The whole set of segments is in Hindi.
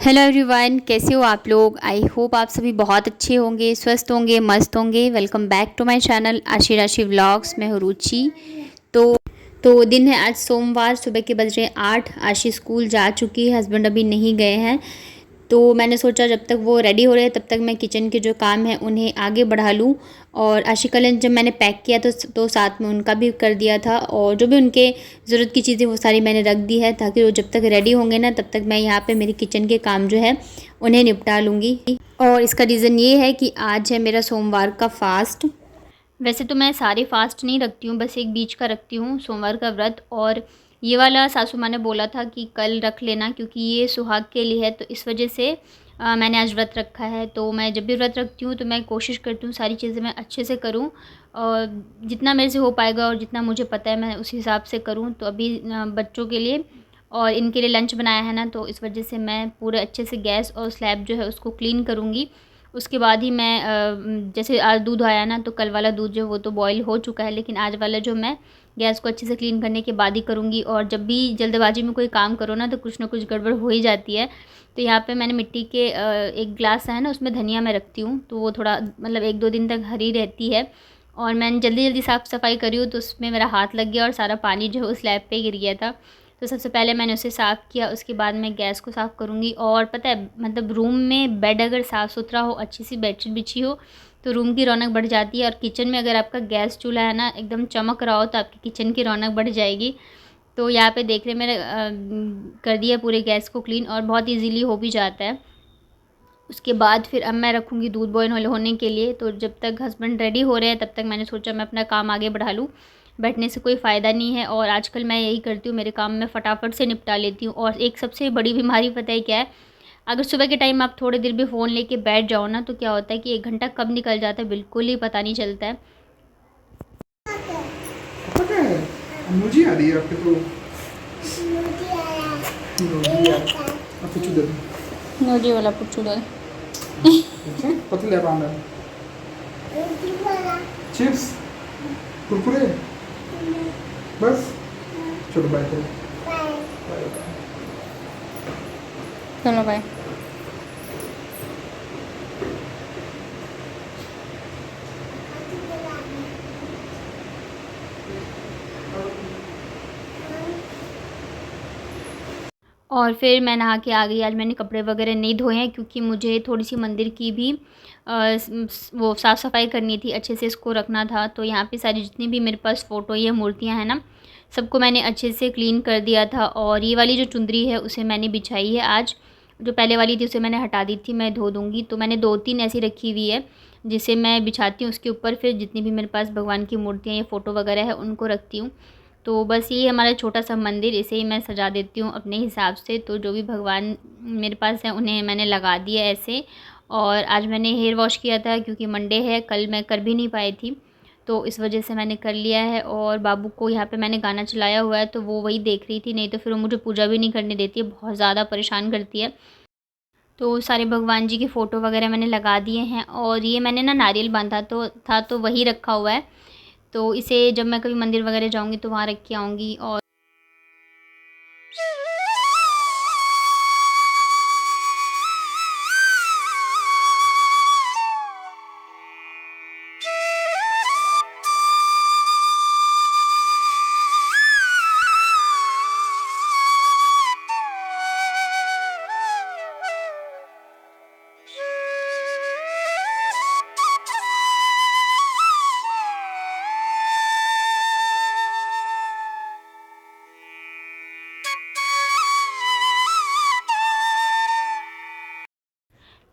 हेलो एवरीवन, कैसे हो आप लोग। आई होप आप सभी बहुत अच्छे होंगे, स्वस्थ होंगे, मस्त होंगे। Welcome back to my channel Aashi Rashi vlogs. मैं हूँ रुचि। तो दिन है आज सोमवार, सुबह के बज रहे 8। आशी स्कूल जा चुकी है, हस्बैंड अभी नहीं गए हैं। तो मैंने सोचा जब तक वो रेडी हो रहे हैं तब तक मैं किचन के जो काम है उन्हें आगे बढ़ा लूँ। और आशी का लंच जब मैंने पैक किया तो साथ में उनका भी कर दिया था, और जो भी उनके ज़रूरत की चीज़ें वो सारी मैंने रख दी है, ताकि वो जब तक रेडी होंगे ना तब तक मैं यहाँ पे मेरी किचन के काम जो है उन्हें निपटा लूँगी। और इसका रीज़न ये है कि आज है मेरा सोमवार का फास्ट। वैसे तो मैं सारे फास्ट नहीं रखती हूँ, बस एक बीच का रखती हूँ, सोमवार का व्रत। और ये वाला सासू माँ ने बोला था कि कल रख लेना, क्योंकि ये सुहाग के लिए है, तो इस वजह से मैंने आज व्रत रखा है। तो मैं जब भी व्रत रखती हूँ तो मैं कोशिश करती हूँ सारी चीज़ें मैं अच्छे से करूँ, और जितना मेरे से हो पाएगा और जितना मुझे पता है मैं उस हिसाब से करूँ। तो अभी बच्चों के लिए और इनके लिए लंच बनाया है ना, तो इस वजह से मैं पूरे अच्छे से गैस और स्लैब जो है उसको क्लीन करूँगी। उसके बाद ही मैं जैसे आज दूध आया ना, तो कल वाला दूध जो वो तो बॉईल हो चुका है, लेकिन आज वाला जो मैं गैस को अच्छे से क्लीन करने के बाद ही करूँगी। और जब भी जल्दबाजी में कोई काम करो ना तो कुछ ना कुछ गड़बड़ हो ही जाती है। तो यहाँ पे मैंने मिट्टी के एक ग्लास है ना, उसमें धनिया मैं रखती हूँ, तो वो थोड़ा मतलब 1-2 दिन तक हरी रहती है। और मैंने जल्दी जल्दी साफ़ सफाई करी हूँ, तो उसमें मेरा हाथ लग गया और सारा पानी जो है उस स्लैब पे गिर गया था। तो सबसे पहले मैंने उसे साफ़ किया, उसके बाद मैं गैस को साफ़ करूँगी। और पता है, मतलब रूम में बेड अगर साफ़ सुथरा हो, अच्छी सी बेडशीट बिछी हो, तो रूम की रौनक बढ़ जाती है। और किचन में अगर आपका गैस चूल्हा है ना एकदम चमक रहा हो, तो आपकी किचन की रौनक बढ़ जाएगी। तो यहाँ पे देख रहे मैंने कर दिया पूरे गैस को क्लीन, और बहुत ईजीली हो भी जाता है। उसके बाद फिर अब मैं रखूँगी दूध बॉयल होने के लिए। तो जब तक हस्बैंड रेडी हो रहे हैं तब तक मैंने सोचा मैं अपना काम आगे बढ़ा लूँ। बैठने से कोई फ़ायदा नहीं है, और आजकल मैं यही करती हूँ, मेरे काम मैं फटाफट से निपटा लेती हूँ। और एक सबसे बड़ी बीमारी पता है क्या है? अगर सुबह के टाइम आप थोड़ी देर भी फ़ोन लेके बैठ जाओ ना, तो क्या होता है कि 1 घंटा कब निकल जाता है बिल्कुल ही पता नहीं चलता है। पता है मुझे आ रही है आपके तो पुच्चू दे दो नोजी वाला पुच्चू दो। पतले पांडा चिप्स कुरकुरे बस चलो बाय करो बाय चलो बाय। और फिर मैं नहा के आ गई। आज मैंने कपड़े वगैरह नहीं धोए हैं, क्योंकि मुझे थोड़ी-सी मंदिर की भी वो साफ़-सफ़ाई करनी थी, अच्छे से इसको रखना था। तो यहाँ पे सारी जितनी भी मेरे पास फ़ोटो या मूर्तियाँ हैं ना, सबको मैंने अच्छे से क्लीन कर दिया था। और ये वाली जो चुंदरी है उसे मैंने बिछाई है आज। जो पहले वाली थी उसे मैंने हटा दी थी, मैं धो दूँगी। तो मैंने 2-3 ऐसी रखी हुई है, जिसे मैं बिछाती हूँ, उसके ऊपर फिर जितनी भी मेरे पास भगवान की मूर्तियाँ या फ़ोटो वगैरह है उनको रखती हूँ। तो बस ये हमारा छोटा-सा मंदिर, इसे ही मैं सजा देती हूँ अपने हिसाब से। तो जो भी भगवान मेरे पास हैं उन्हें मैंने लगा दिया ऐसे। और आज मैंने हेयर वॉश किया था, क्योंकि मंडे है, कल मैं कर भी नहीं पाई थी, तो इस वजह से मैंने कर लिया है। और बाबू को यहाँ पे मैंने गाना चलाया हुआ है, तो वो वही देख रही थी, नहीं तो फिर वो मुझे पूजा भी नहीं करने देती है, बहुत ज़्यादा परेशान करती है। तो सारे भगवान जी की फ़ोटो वगैरह मैंने लगा दिए हैं। और ये मैंने ना नारियल बांधा तो वही रखा हुआ है। तो इसे जब मैं कभी मंदिर वगैरह जाऊँगी तो वहाँ रख के आऊँगी। और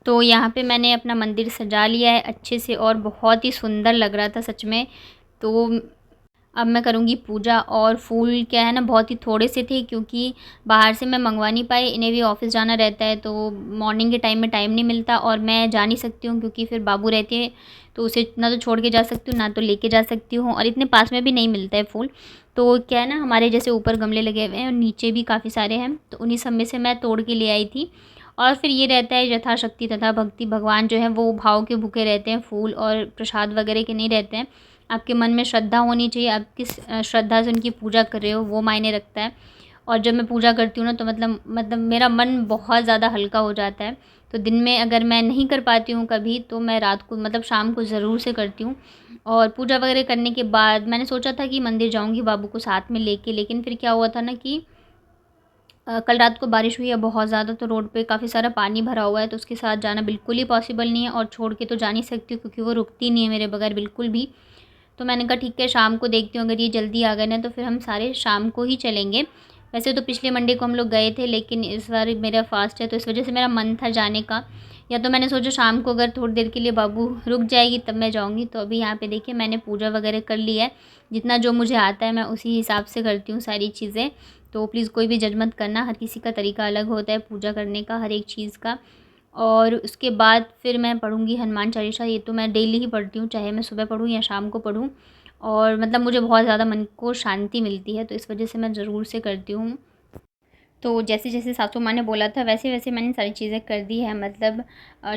तो यहाँ पे मैंने अपना मंदिर सजा लिया है अच्छे से, और बहुत ही सुंदर लग रहा था सच में। तो अब मैं करूँगी पूजा। और फूल क्या है ना, बहुत ही थोड़े से थे, क्योंकि बाहर से मैं मंगवा नहीं पाई, इन्हें भी ऑफ़िस जाना रहता है, तो मॉर्निंग के टाइम में टाइम नहीं मिलता, और मैं जा नहीं सकती हूँ क्योंकि फिर बाबू रहते हैं। तो उसे ना तो छोड़ के जा सकती हूँ, ना तो लेके जा सकती हूँ, और इतने पास में भी नहीं मिलता है फूल। तो क्या है ना, हमारे जैसे ऊपर गमले लगे हुए हैं और नीचे भी काफ़ी सारे हैं, तो उन्हीं सब में से मैं तोड़ के ले आई थी। और फिर ये रहता है यथाशक्ति तथा भक्ति, भगवान जो है वो भाव के भूखे रहते हैं, फूल और प्रसाद वगैरह के नहीं रहते हैं। आपके मन में श्रद्धा होनी चाहिए, आप किस श्रद्धा से उनकी पूजा कर रहे हो वो मायने रखता है। और जब मैं पूजा करती हूँ ना तो मतलब मेरा मन बहुत ज़्यादा हल्का हो जाता है। तो दिन में अगर मैं नहीं कर पाती हूँ कभी, तो मैं रात को मतलब शाम को ज़रूर से करती हूँ। और पूजा वगैरह करने के बाद मैंने सोचा था कि मंदिर जाऊँगी बाबू को साथ में लेके, लेकिन फिर क्या हुआ था ना कि कल रात को बारिश हुई है बहुत ज़्यादा, तो रोड पे काफ़ी सारा पानी भरा हुआ है, तो उसके साथ जाना बिल्कुल ही पॉसिबल नहीं है और छोड़ के तो जा नहीं सकती हूँ क्योंकि वो रुकती नहीं है मेरे बगैर बिल्कुल भी। तो मैंने कहा ठीक है शाम को देखती हूँ, अगर ये जल्दी आ गए ना तो फिर हम सारे शाम को ही चलेंगे। वैसे तो पिछले मंडे को हम लोग गए थे, लेकिन इस बार मेरा फ़ास्ट है तो इस वजह से मेरा मन था जाने का। या तो मैंने सोचा शाम को अगर थोड़ी देर के लिए बाबू रुक जाएगी तब मैं जाऊँगी। तो अभी यहाँ पे देखिए मैंने पूजा वगैरह कर ली है। जितना जो मुझे आता है मैं उसी हिसाब से करती हूँ सारी चीज़ें। तो प्लीज़ कोई भी जज मत करना, हर किसी का तरीका अलग होता है पूजा करने का, हर एक चीज़ का। और उसके बाद फिर मैं पढ़ूँगी हनुमान चालीसा, ये तो मैं डेली ही पढ़ती हूँ, चाहे मैं सुबह पढूँ या शाम को पढूँ। और मतलब मुझे बहुत ज़्यादा मन को शांति मिलती है, तो इस वजह से मैं ज़रूर से करती हूँ। तो जैसे-जैसे सासू माँ ने बोला था वैसे-वैसे मैंने सारी चीज़ें कर दी है, मतलब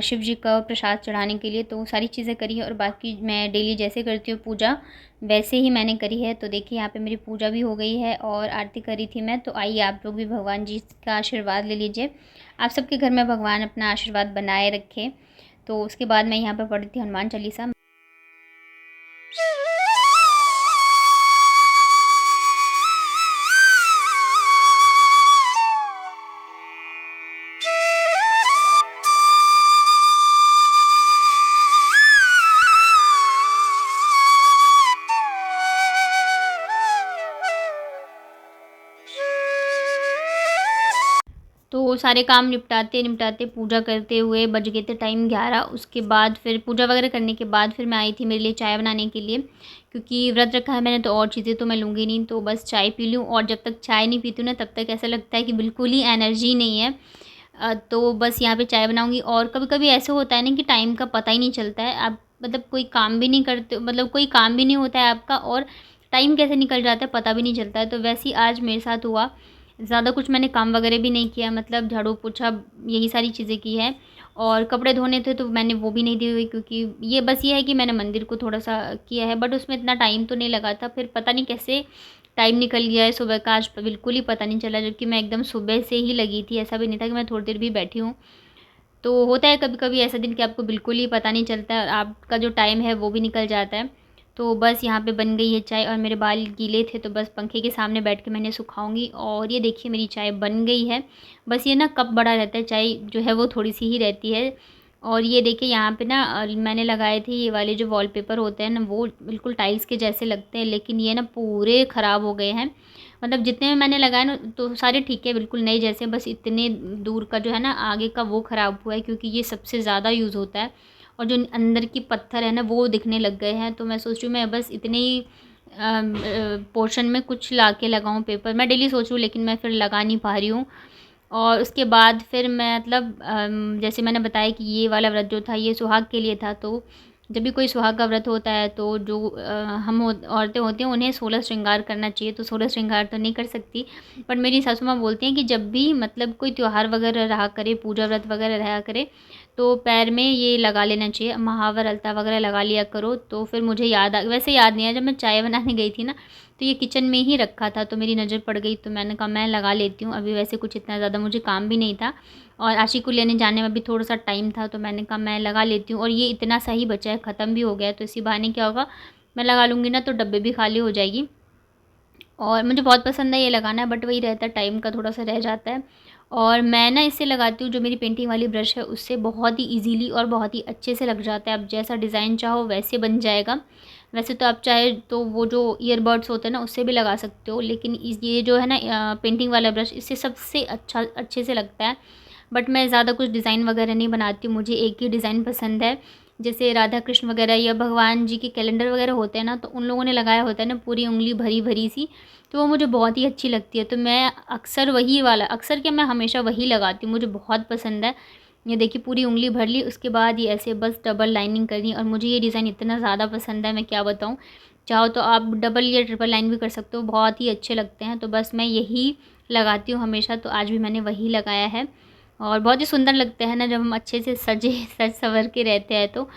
शिव जी का प्रसाद चढ़ाने के लिए तो वो सारी चीज़ें करी है। और बाकी मैं डेली जैसे करती हूँ पूजा, वैसे ही मैंने करी है। तो देखिए यहाँ पे मेरी पूजा भी हो गई है और आरती करी थी मैं। तो आइए आप लोग भी भगवान जी का आशीर्वाद ले लीजिए। आप सबके घर में भगवान अपना आशीर्वाद बनाए रखें। तो उसके बाद मैं यहाँ पे पढ़ी थी हनुमान चालीसा। तो सारे काम निपटाते-निपटाते पूजा करते हुए बज गए थे टाइम 11। उसके बाद फिर पूजा वगैरह करने के बाद फिर मैं आई थी मेरे लिए चाय बनाने के लिए, क्योंकि व्रत रखा है मैंने तो और चीज़ें तो मैं लूँगी नहीं, तो बस चाय पी लूँ। और जब तक चाय नहीं पीती हूँ ना तब तक ऐसा लगता है कि बिल्कुल ही एनर्जी नहीं है। तो बस यहाँ पे चाय बनाऊँगी। और कभी-कभी ऐसे होता है ना कि टाइम का पता ही नहीं चलता है। आप मतलब कोई काम भी नहीं करते, मतलब कोई काम भी नहीं होता है आपका और टाइम कैसे निकल जाता है पता भी नहीं चलता है। तो वैसे ही आज मेरे साथ हुआ। ज़्यादा कुछ मैंने काम वगैरह भी नहीं किया, मतलब झाड़ू पोछा यही सारी चीज़ें की है। और कपड़े धोने थे तो मैंने वो भी नहीं दिए हुए, क्योंकि ये है कि मैंने मंदिर को थोड़ा-सा किया है, बट उसमें इतना टाइम तो नहीं लगा था। फिर पता नहीं कैसे टाइम निकल गया है सुबह का, आज बिल्कुल ही पता नहीं चला, जबकि मैं एकदम सुबह से ही लगी थी। ऐसा भी नहीं था कि मैं थोड़ी देर भी बैठी हूँ। तो होता है कभी-कभी ऐसा दिन कि आपको बिल्कुल ही पता नहीं चलता है, आपका जो टाइम है वो भी निकल जाता है। तो बस यहाँ पे बन गई है चाय और मेरे बाल गीले थे तो बस पंखे के सामने बैठ के मैं इन्हें सुखाऊँगी। और ये देखिए मेरी चाय बन गई है। बस ये ना कप बड़ा रहता है, चाय जो है वो थोड़ी-सी ही रहती है। और ये देखिए यहाँ पे ना मैंने लगाए थे ये वाले जो वॉलपेपर होते हैं ना, वो बिल्कुल टाइल्स के जैसे लगते हैं, लेकिन ये ना पूरे ख़राब हो गए हैं। मतलब जितने में मैंने लगाए ना तो सारे ठीक है, बिल्कुल नए जैसे, बस इतने दूर का जो है ना आगे का वो ख़राब हुआ है, क्योंकि ये सबसे ज़्यादा यूज़ होता है। और जो अंदर की पत्थर है ना वो दिखने लग गए हैं। तो मैं सोच रही हूँ मैं बस इतने ही पोर्शन में कुछ ला के लगाऊँ पेपर। मैं डेली सोच रही हूँ लेकिन मैं फिर लगा नहीं पा रही हूँ। और उसके बाद फिर मैं मतलब जैसे मैंने बताया कि ये वाला व्रत जो था ये सुहाग के लिए था। तो जब भी कोई सुहाग का व्रत होता है तो जो हम औरतें होती हैं उन्हें 16 श्रृंगार करना चाहिए। तो 16 श्रृंगार तो नहीं कर सकती, बट मेरी सासू माँ बोलती हैं कि जब भी मतलब कोई त्योहार वगैरह रहा करे, पूजा व्रत वगैरह रहा करे, तो पैर में ये लगा लेना चाहिए, महावर अलता वगैरह लगा लिया करो। तो फिर मुझे याद आ, वैसे याद नहीं आया, जब मैं चाय बनाने गई थी ना तो ये किचन में ही रखा था तो मेरी नज़र पड़ गई, तो मैंने कहा मैं लगा लेती हूँ। अभी वैसे कुछ इतना ज़्यादा मुझे काम भी नहीं था और आशी को लेने जाने में भी थोड़ा-सा टाइम था, तो मैंने कहा मैं लगा लेती हूँ। और ये इतना सा ही बचा है, ख़त्म भी हो गया है, तो इसी बहाने क्या होगा, मैं लगा लूँगी ना तो डब्बे भी खाली हो जाएगी। और मुझे बहुत पसंद है ये लगाना, बट वही रहता है टाइम का थोड़ा-सा रह जाता है। और मैं ना इससे लगाती हूँ, जो मेरी पेंटिंग वाली ब्रश है उससे बहुत ही ईज़िली और बहुत ही अच्छे से लग जाता है। आप जैसा डिज़ाइन चाहो वैसे बन जाएगा। वैसे तो आप चाहे तो वो जो ईयरबड्स होते हैं ना उससे भी लगा सकते हो, लेकिन इस ये जो है ना पेंटिंग वाला ब्रश इससे सबसे अच्छा अच्छे से लगता है। बट मैं ज़्यादा कुछ डिज़ाइन वगैरह नहीं बनाती हूँ, मुझे एक ही डिज़ाइन पसंद है। जैसे राधा कृष्ण वगैरह या भगवान जी के कैलेंडर वगैरह होते हैं ना, तो उन लोगों ने लगाया होता है ना पूरी उँगली भरी-भरी सी, तो वो मुझे बहुत ही अच्छी लगती है। तो मैं अक्सर वही वाला, अक्सर क्या मैं हमेशा वही लगाती हूँ, मुझे बहुत पसंद है। ये देखिए पूरी उँगली भर ली, उसके बाद ये ऐसे बस डबल लाइनिंग करनी, और मुझे ये डिज़ाइन इतना ज़्यादा पसंद है मैं क्या बताऊँ। चाहो तो आप डबल या ट्रिपल लाइन भी कर सकते हो, बहुत ही अच्छे लगते हैं। तो बस मैं यही लगाती हूँ हमेशा, तो आज भी मैंने वही लगाया है। और बहुत ही सुंदर लगते हैं ना जब हम अच्छे से सजे सज संवर के रहते हैं तो।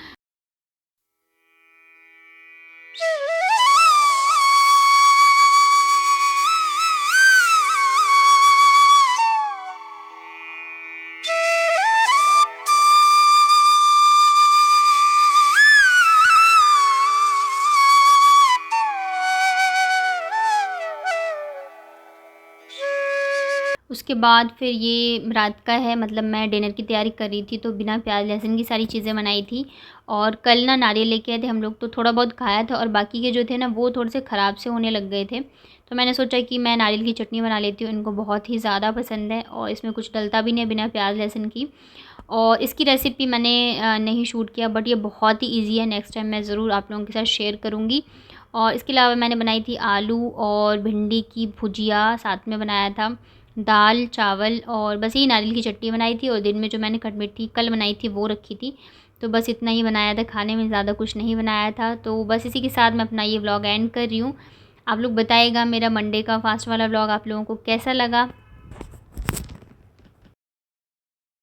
उसके बाद फिर ये रात का है, मतलब मैं डिनर की तैयारी कर रही थी, तो बिना प्याज लहसुन की सारी चीज़ें बनाई थी। और कल ना नारियल लेके आए थे हम लोग, तो थोड़ा बहुत खाया था और बाकी के जो थे ना वो थोड़े से ख़राब से होने लग गए थे। तो मैंने सोचा कि मैं नारियल की चटनी बना लेती हूँ, इनको बहुत ही ज़्यादा पसंद है और इसमें कुछ डलता भी नहीं है बिना प्याज लहसुन की। और इसकी रेसिपी मैंने नहीं शूट किया, बट ये बहुत ही ईज़ी है, नेक्स्ट टाइम मैं ज़रूर आप लोगों के साथ शेयर करूँगी। और इसके अलावा मैंने बनाई थी आलू और भिंडी की भुजिया, साथ में बनाया था दाल चावल और बस यही नारियल की चटनी बनाई थी। और दिन में जो मैंने खटमिठी कल बनाई थी वो रखी थी, तो बस इतना ही बनाया था, खाने में ज़्यादा कुछ नहीं बनाया था। तो बस इसी के साथ मैं अपना ये व्लॉग एंड कर रही हूँ। आप लोग बताइएगा मेरा मंडे का फास्ट वाला व्लॉग आप लोगों को कैसा लगा।